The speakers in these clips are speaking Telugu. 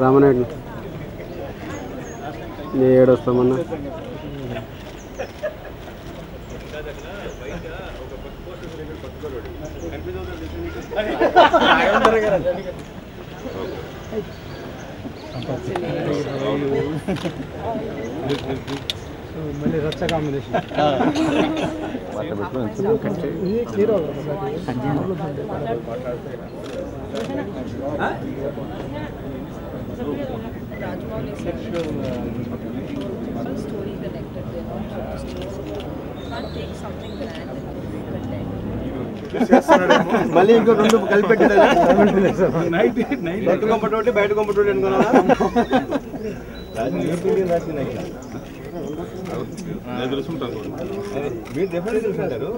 రామనాయుడు ఏడొస్తామన్నా మళ్ళీ రచ్చ combination story connected. They're not just can't take something grand and మళ్ళీ ఇంకో రెండు కలిపెట్టారు బయట కంపటోటి బయట కంపటోటి అనుకున్నా మీరు డెఫినెట్గా తెలుసుంటారు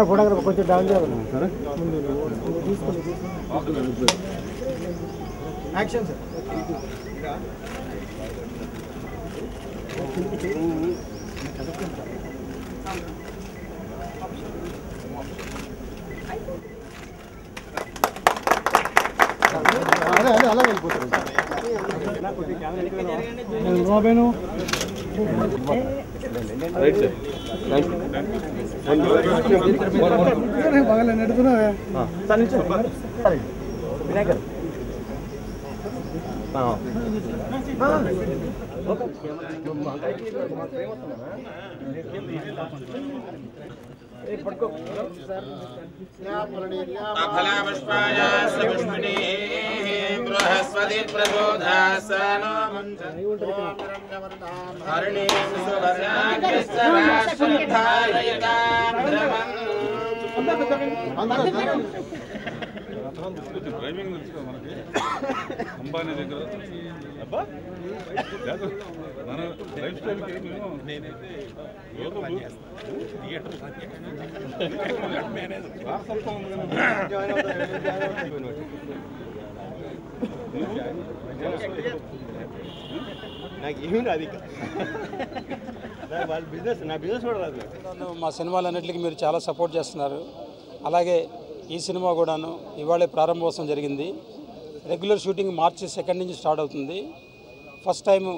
ఫోటోగ్రాఫ్ కొంచెం డౌన్ చేయాలి సరే యాక్షన్ సార్ అలా వెళ్ళిపోతారు రైట్ సార్ బాగా నడుతున్నావే వినాయకర్ బృహస్పతి ప్రబోధాసనో డ్రైవింగ్ తెలుసు మనకి అంబానీ దగ్గర మన లైఫ్ స్టైల్కి నాకు ఏమీ రాదు వాళ్ళ బిజినెస్ నా బిజినెస్ కూడా రాదు. మా సినిమాలన్నింటికి మీరు చాలా సపోర్ట్ చేస్తున్నారు. అలాగే ఈ సినిమా కూడాను ఇవాళే ప్రారంభోత్సవం జరిగింది. రెగ్యులర్ షూటింగ్ మార్చి 2 నుంచి స్టార్ట్ అవుతుంది. ఫస్ట్ టైము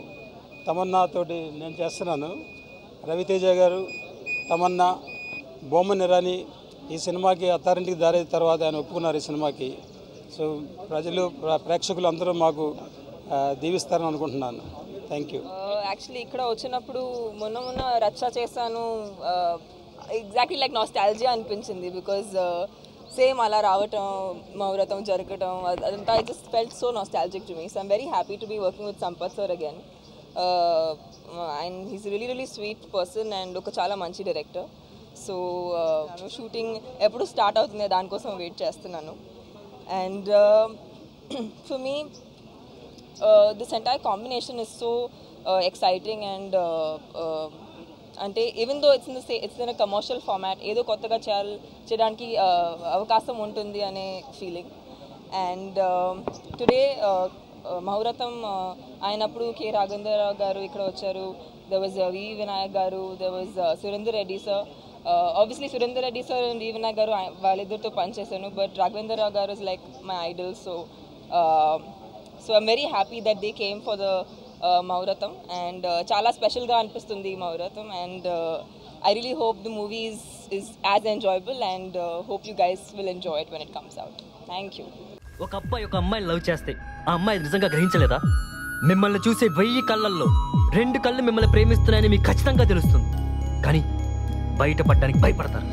తమన్నాతోటి నేను చేస్తున్నాను. రవితేజ గారు, తమన్నా, బొమ్మన్ ఇరానీ ఈ సినిమాకి అత్తారింటికి దారి తర్వాత ఆయన ఒప్పుకున్నారు ఈ సినిమాకి. సో ప్రజలు ప్రేక్షకులు అందరూ మాకు దీవిస్తారని అనుకుంటున్నాను. Thank you. యాక్చువల్లీ ఇక్కడ వచ్చినప్పుడు మొన్న రచ్చ చేశాను. ఎగ్జాక్ట్లీ లైక్ నాస్టాల్జియా అనిపించింది. బికాజ్ సేమ్ అలా రావటం, మౌరతం జరగటం అదంతా I just felt so nostalgic to me. So I'm very happy to be working with Sampath sir again. And he's really sweet person and ఒక చాలా మంచి డైరెక్టర్. సో షూటింగ్ ఎప్పుడు స్టార్ట్ అవుతుంది దానికోసం వెయిట్ చేస్తున్నాను. And for me this entire combination is so exciting and అంటే even though it's in a commercial format ఏదో కొత్తగా చేయడానికి అవకాశం ఉంటుంది అనే ఫీలింగ్. అండ్ టుడే మౌరతం అయినప్పుడు కె రాఘవేంద్రరావు గారు ఇక్కడ వచ్చారు. there was we Vinayak garu, there was Surender Reddy sir. obviously Surender Reddy sir and వి వినాయక్ గారు వాళ్ళిద్దరితో పనిచేశాను. బట్ రాఘవేంద్రరావు గారు is like my idol. So I'm very happy that they came for the Mauratham and chala special ga anpistundi Mauratham and I really hope the movie is as enjoyable and hope you guys will enjoy it when it comes out. Thank you. ఒక అబ్బాయి ఒక అమ్మాయిని లవ్ చేస్తే ఆ అమ్మాయి నిజంగా గ్రహించలేదా? మిమ్మల్ని చూసే 1000 కళ్ళల్లో 2 కళ్ళు మిమ్మల్ని ప్రేమిస్తున్నాయని మీకు ఖచ్చితంగా తెలుస్తుంది. కానీ బయటపడడానికి భయపడతారు.